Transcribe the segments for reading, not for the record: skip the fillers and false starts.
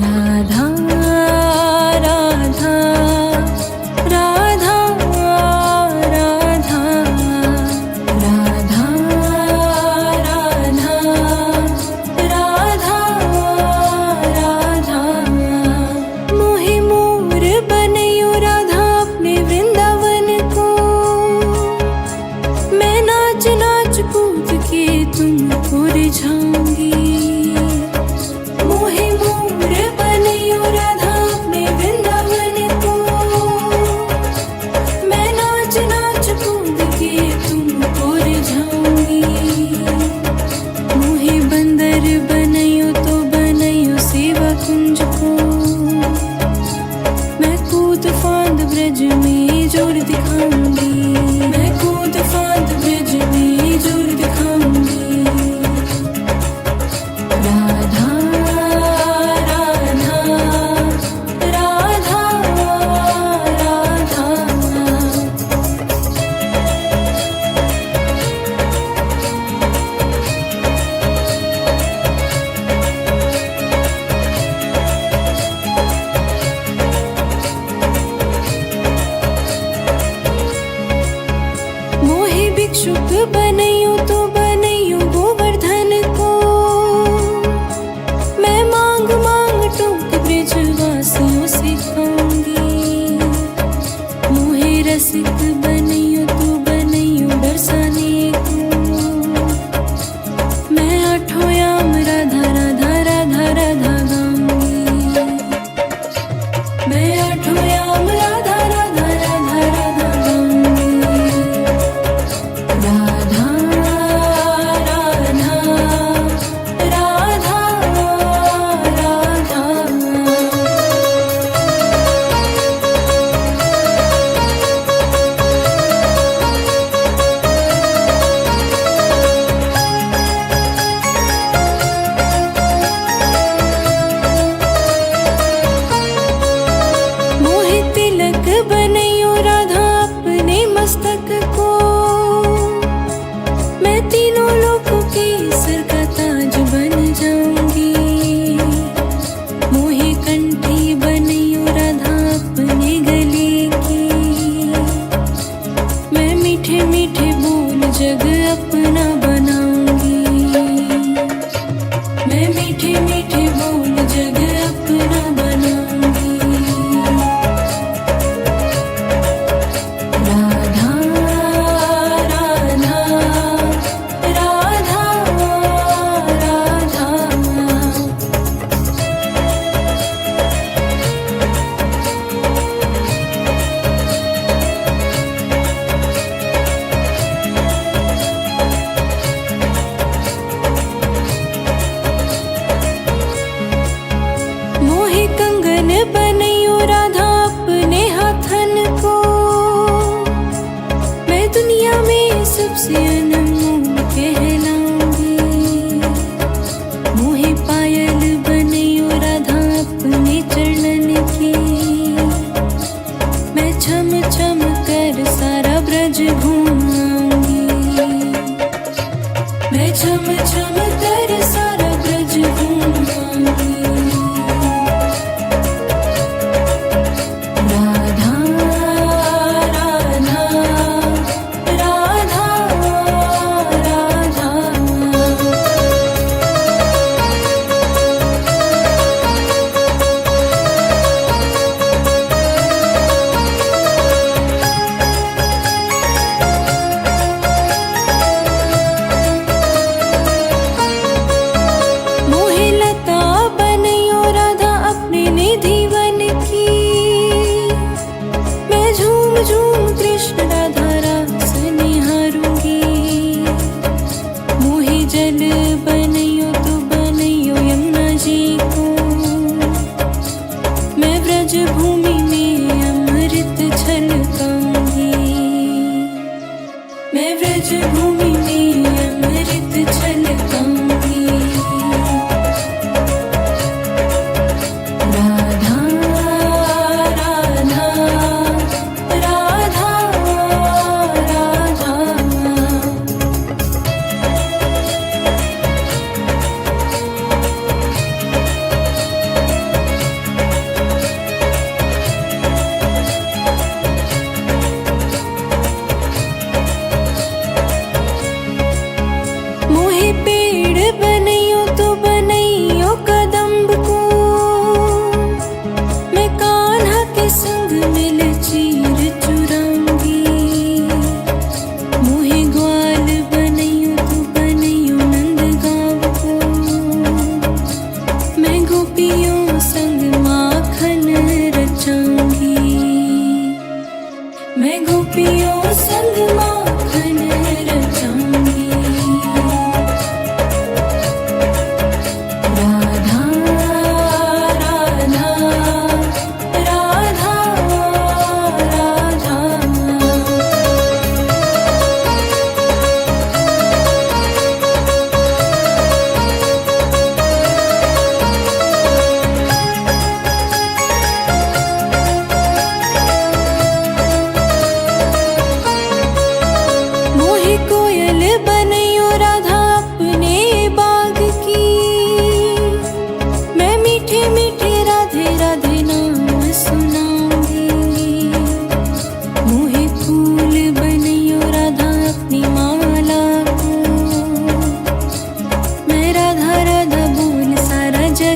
राधा राधा राधा राधा राधा राधा राधा मोहि मोर बनयो राधा अपने वृंदावन को। मैं नाच नाच कूद के तुमको रिझाऊंगी। मोहि मोर बनयो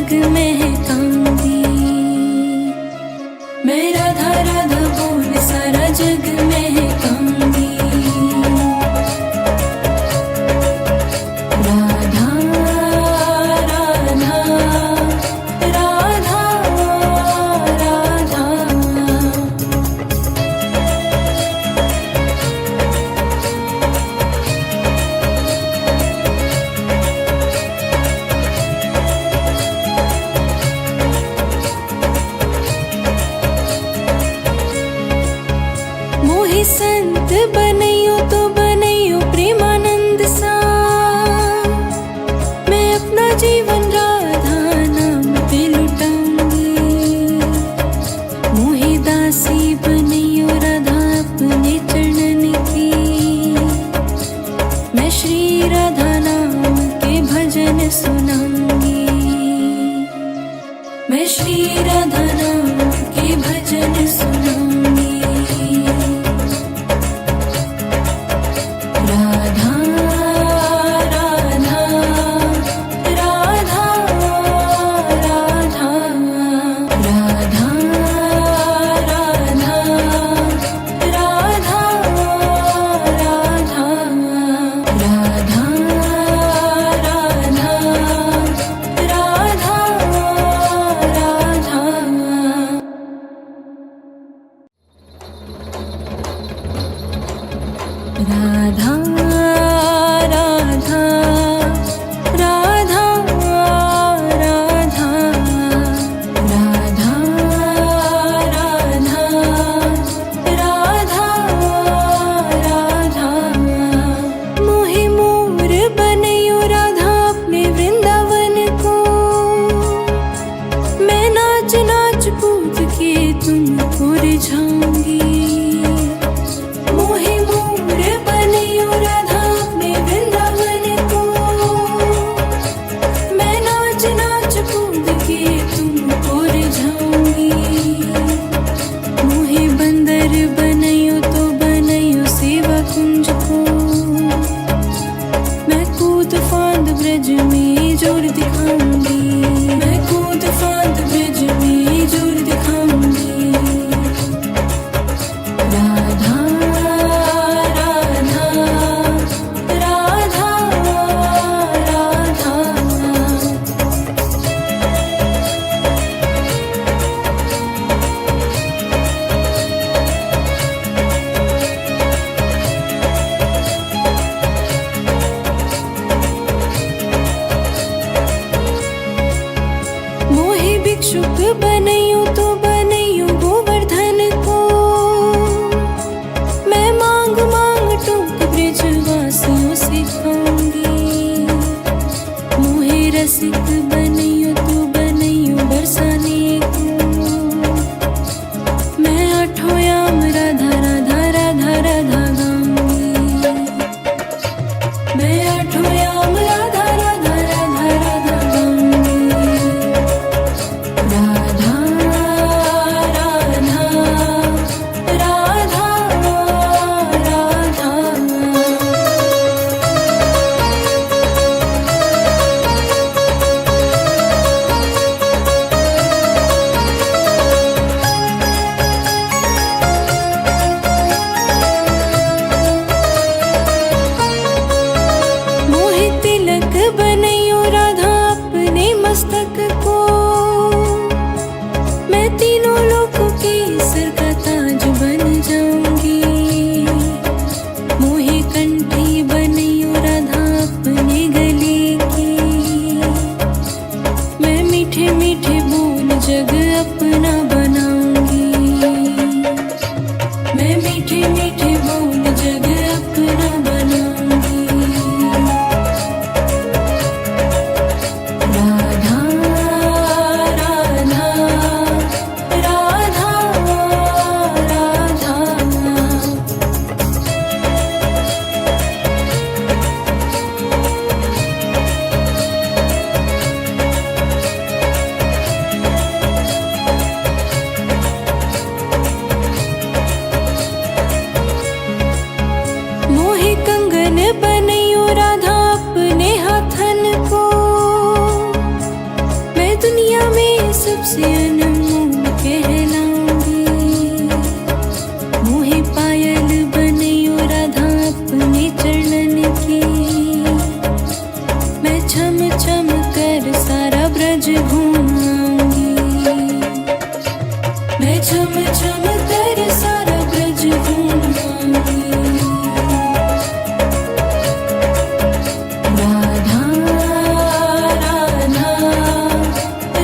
जग महकाऊंगी। मैं राधा राधा बोल सारा जग महकाऊंगी। राधा राधा राधा राधा। मोहि संत बनैयो तो बनैयो प्रेमानंद सा। मैं अपना जीवन राधा नाम पे लुटाऊंगी। मोहि दासी बनैयो राधा अपने चरणन की। मैं श्री राधा नाम के भजन सुनाऊंगी। मैं श्री राधा नाम के भजन सुनाऊंगी। राधा राधा राधा राधा राधा राधा राधा राधा राधा राधा राधा राधा राधा राधा राधा राधा राधा राधा। मोहि मोर बनैयो राधा अपने वृंदावन को। मैं नाच नाच कूद के तुमको रिझाऊंगी। मोहि मोर बनैयो राधा अपने वृंदावन को। मैं नाच नाच कूद के तुमको रिझाऊंगी। मोहि बंदर बनैयो तो बनैयो सेवा कुंज को। मैं कूद फांद ब्रज में जोर दिखाऊंगी। मैं कूद फांद ब्रज में जोर दिखाऊंगी। राधा राधा राधा राधा। मोहि भिक्षुक बनैयो तो बनैयो गोवर्धन को। मैं मांग मांग टूक ब्रजवासियों से खाऊंगी। मोहि रसिक बनैयो तो बनैयो बरसाने को। मैं आठों याम राधा राधा राधा राधा गाऊंगी। मैं आठों याम राधा राधा राधा राधा गाऊंगी। राधा राधा राधा राधा। मोहि तिलक बनैयो राधा अपने मस्तक को। मैं तीनों लोकों की सिर का ताज बन जाऊंगी। मोहि कंठी बनैयो राधा अपने गले की। मैं मीठे मीठे बोल जग अपना बनाऊंगी। मैं मीठे मीठे बोल जग अपना बनाऊंगी। राधा राधा राधा राधा। से अनमोल कहलाऊंगी। मोहे पायल बनियो राधा अपने चरणन की। मैं छम छम कर सारा ब्रज घूमाऊंगी। मैं छम छम कर सारा ब्रज घूमाऊंगी। राधा राधा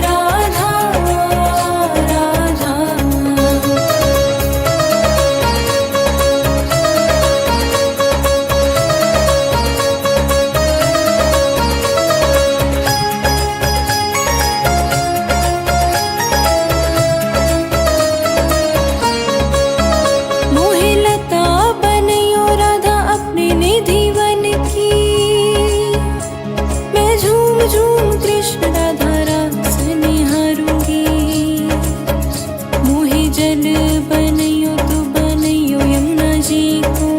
राधा राधा। मोहे लता बनियो राधा अपने निधि वन की। मैं झूम झूम कृष्ण राधा रास निहारूंगी। मोहे जल बनियो तो बनियो यमुना जी को।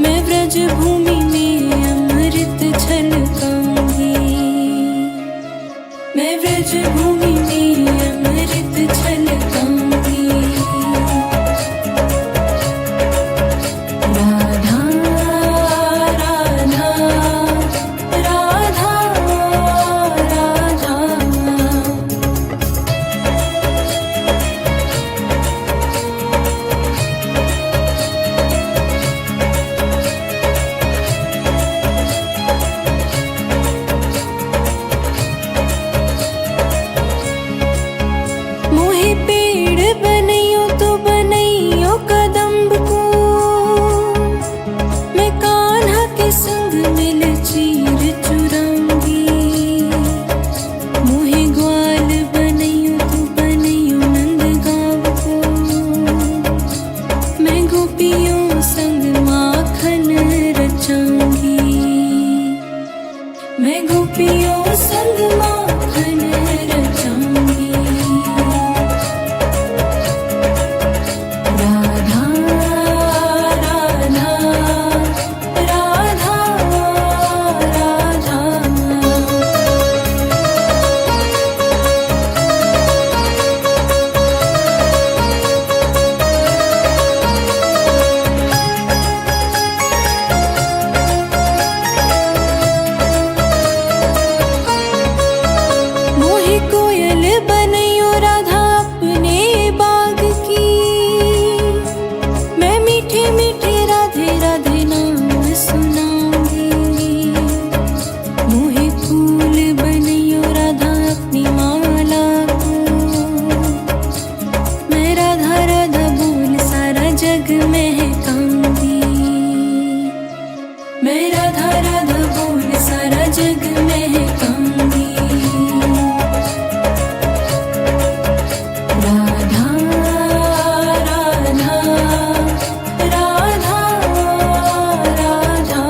मैं व्रज भूमि में अमृत छलकाऊंगी। मैं व्रज भूमि में अमृत छलकाऊंगी। राधा राधा राधा राधा। मोहे पेड़ बनियो तो बनियो कदम्ब को। मैं कान्हा के संग मिल चीर चुराऊंगी। मोहे ग्वाल बनियो तो बनियो नंदगांव को। मैं गोपियों संग माखन रचाऊंगी। मैं गोपियों संग माखन रचाऊंगी। राधा राधा राधा राधा। मोहे कोयल बनियो राधा अपने बाग की। मैं मीठे मीठे राधे राधे नाम सुनाऊंगी। मोहे फूल बनियो राधा अपनी माला को। मैं राधा राधा बोल सारा जग महकाऊंगी। मैं राधा राधा बोल सारा जग महकाऊंगी। राधा राधा राधा राधा।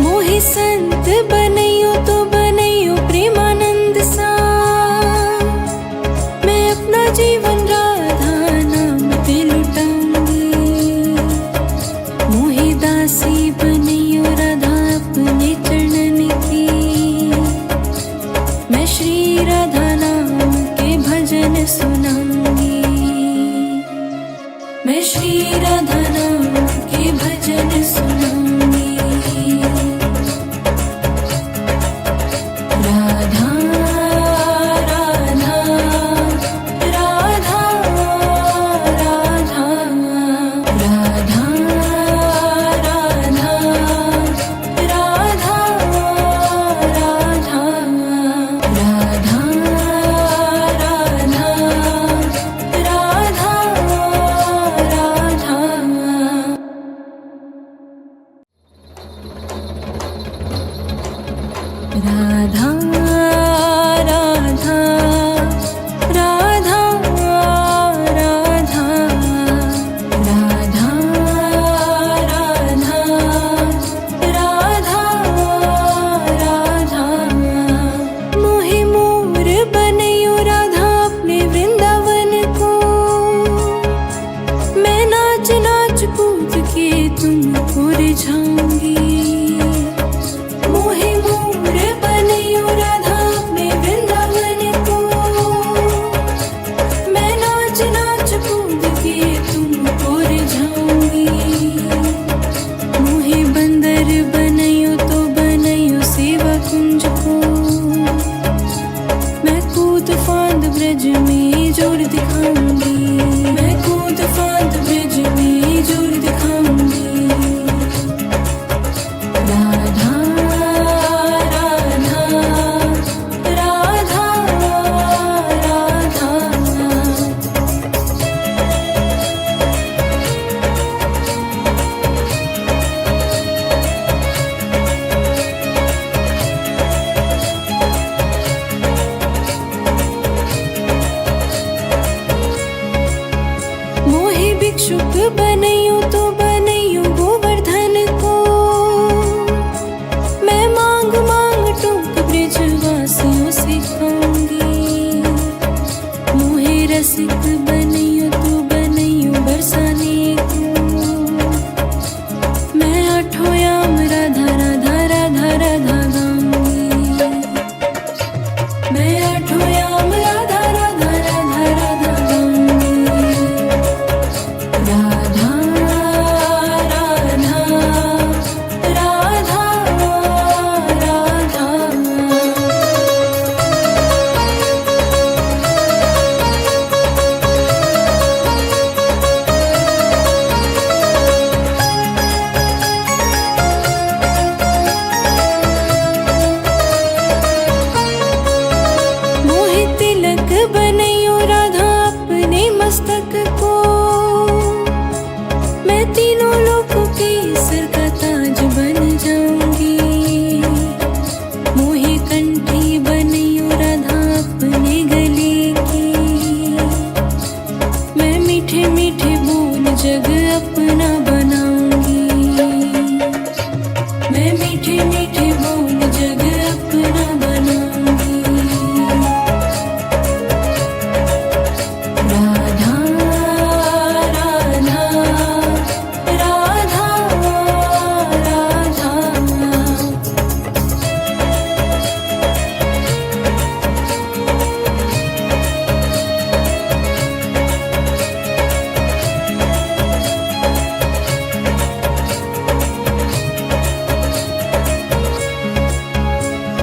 मोहे संत बनियो तो बनियो प्रेमानंद सा। मैं अपना जीवन राधा नाम पे लुटाऊंगी। मोहे दासी बनियो राधा अपने चरणन की। मैं श्री राधा नाम के भजन सुनाऊंगी। मैं श्री राधा नाम के भजन सुनाऊंगी। राधा राधा राधा राधा राधा राधा राधा राधा राधा राधा राधा राधा राधा राधा राधा राधा राधा राधा राधा राधा राधा राधा। मोहे भिक्षुक बनैयो तो बनैयो गोवर्धन को, मैं मांग मांग टूक ब्रजवासियों से खाऊंगी। मोहे रसिक बनैयो तो बनैयो बरसाने को, मैं आठों याम राधा राधा राधा राधा गाऊंगी। मैं आठों याम राधा राधा राधा राधा गाऊंगी। राधा राधा राधा राधा। मोहे तिलक बनैयो राधा अपने मस्तक को, मैं तीनों लोगों के सिर का ताज बन जाऊंगी। मोहे कंठी बनैयो राधा अपने गले की, मैं मीठे मीठे बोल जग अपना बनाऊंगी। मैं मीठे मीठे बोल जग अपना बनाऊंगी। राधा राधा राधा राधा।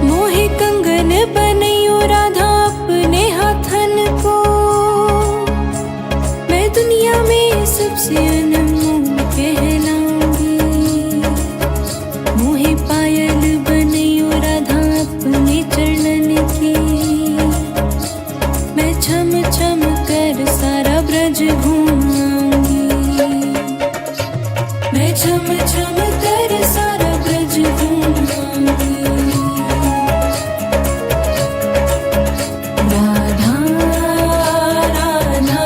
मोहे कंगन बनैयो राधा अपने हाथन को, मैं दुनिया में सबसे अनमोल कहलाऊंगी। मोहे पायल बनैयो राधा अपने चरणन की, मैं छम छम कर सारा ब्रज घूमाऊंगी। मैं छम छम कर सारा ब्रज घूमाऊंगी। राधा राधा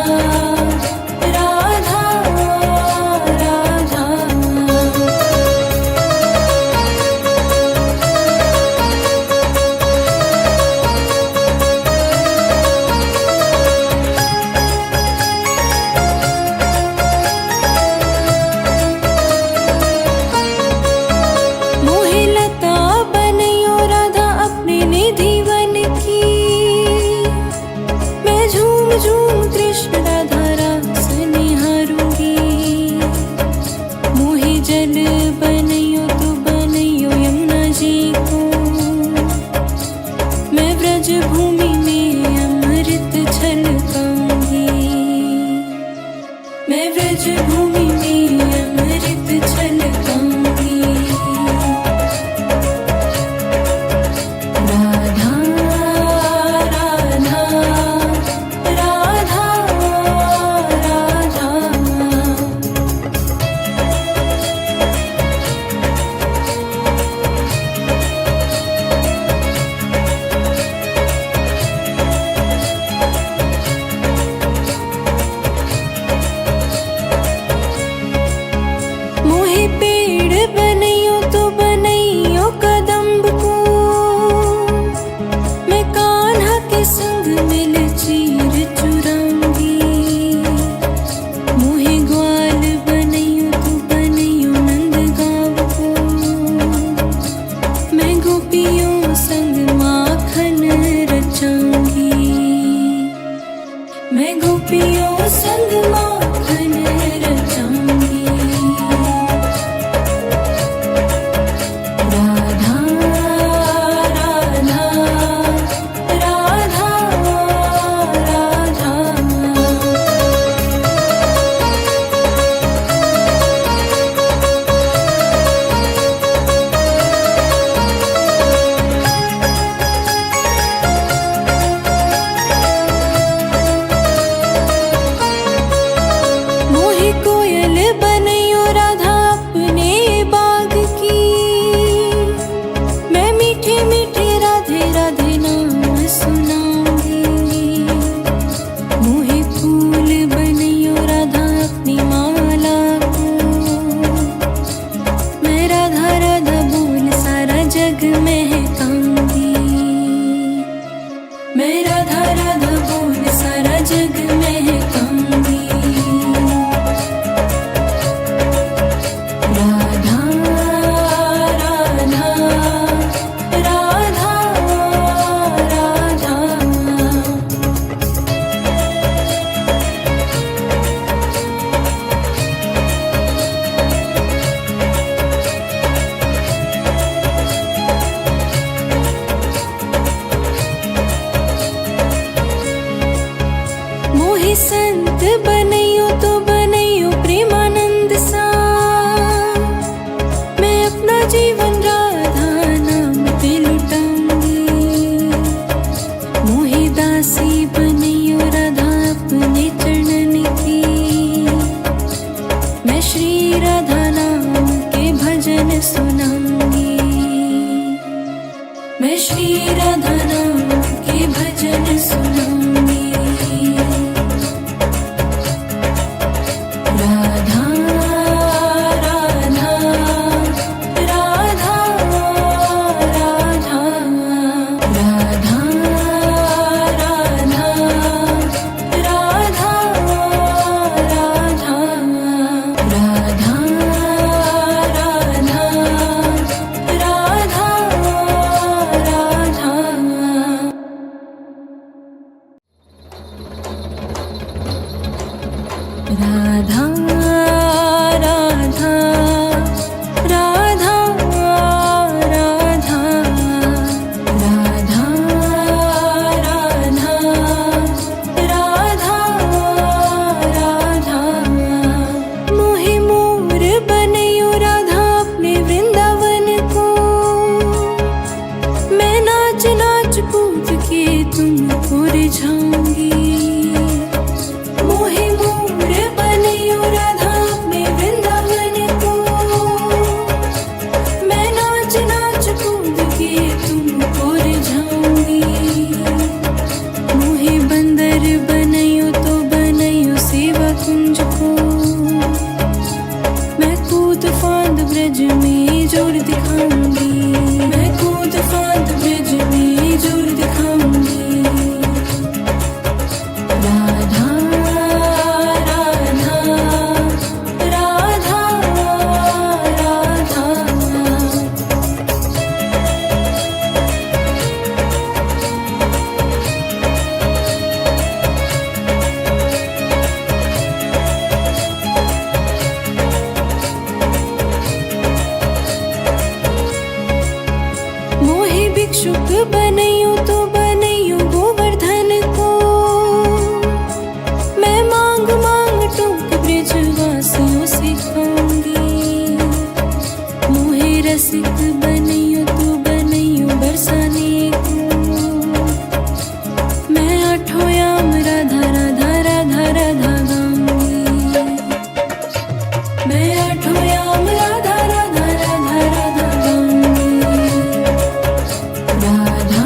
राधा जग महकाऊंगी। मैं राधा राधा बोल सारा जग महकाऊंगी। राधा राधा राधा राधा। मोहि संत बनैयो तो बनैयो प्रेमानंद सा। मैं अपना जीवन राधा नाम पे लुटाऊंगी। मोहि दासी बनैयो राधा अपने चरणन की। मैं श्री राधा नाम के भजन सुनाऊंगी। मैं श्री राधा नाम के भजन सुनाऊंगी। राधा राधा राधा राधा राधा राधा राधा राधा राधा राधा राधा। राधा राधा राधा राधा राधा राधा राधा। मोहि मोर बनैयो राधा अपने वृंदावन को। मैं नाच नाच कूद के तुमको रिझाऊंगी। मोहि मोर बनैयो राधा अपने वृंदावन को। मैं नाच नाच कूद के तुमको रिझाऊंगी। मोहि बंदर बनैयो तो बनैयो सेवा कुंज को। मैं कूद फांद ब्रज में जोर दिखाऊंगी। मैं कूद फांद ब्रज में जोर दिखाऊंगी। राधा राधा राधा राधा। मोहि भिक्षुक बनैयो तो बनैयो गोवर्धन को। मैं मांग मांग टूक ब्रजवासियों से खाऊंगी। मोहि रसिक बनैयो तो बनैयो बरसाने को। मैं आठों याम राधा राधा राधा राधा गाऊंगी। मैं आठों याम राधा राधा राधा राधा गाऊंगी। राधा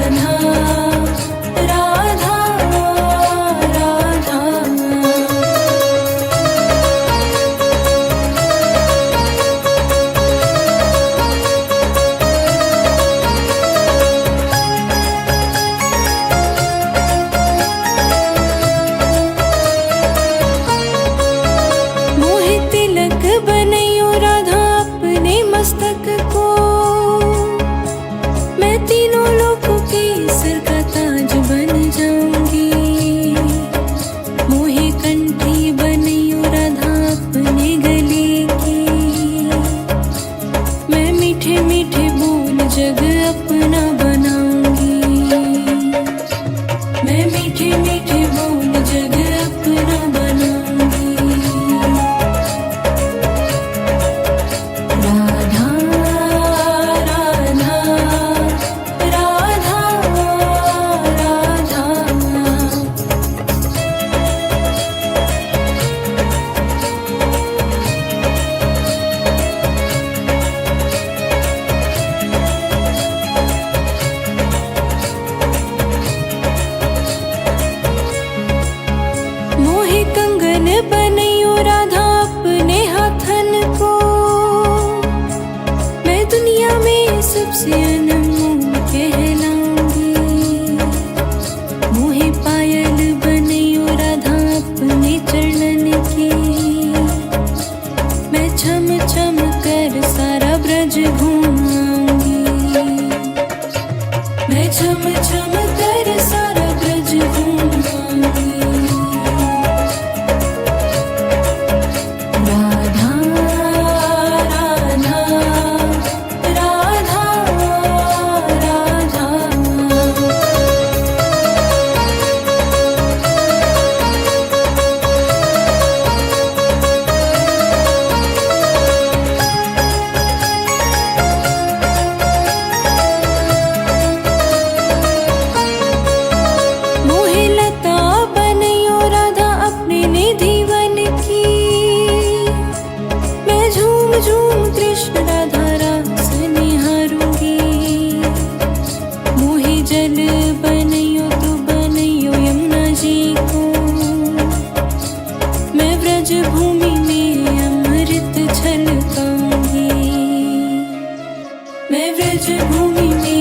राधा राधा राधा। मोहि तिलक बनैयो राधा अपने मस्तक को। मैं तीनों लोगों के सिर का ताज बन जाऊंगी। मोहि कंठी बनैयो राधा अपने गले की। मैं मीठे मीठे बोल जग अपना बनाऊंगी। मैं मीठे मीठे बोल जग अपना बनाऊंगी। राधा राधा राधा राधा। दुनिया में सबसे अनमोल कहलाऊंगी। मोहे पायल बनैयो राधा अपने चरणन की। मैं छम छम कर सारा ब्रज घूमाऊंगी। मैं छम छम कर सारा ब्रज घूमाऊंगी। राधा राधा राधा राधा। मोहे लता बनैयो राधा अपने निधि वन की। मैं झूम झूम कृष्ण राधा रास निहारूंगी। मोहे जल बनैयो तो बनैयो यमुना जी को। मैं व्रज भूमि में अमृत छलकाऊंगी। मैं व्रज भूमि में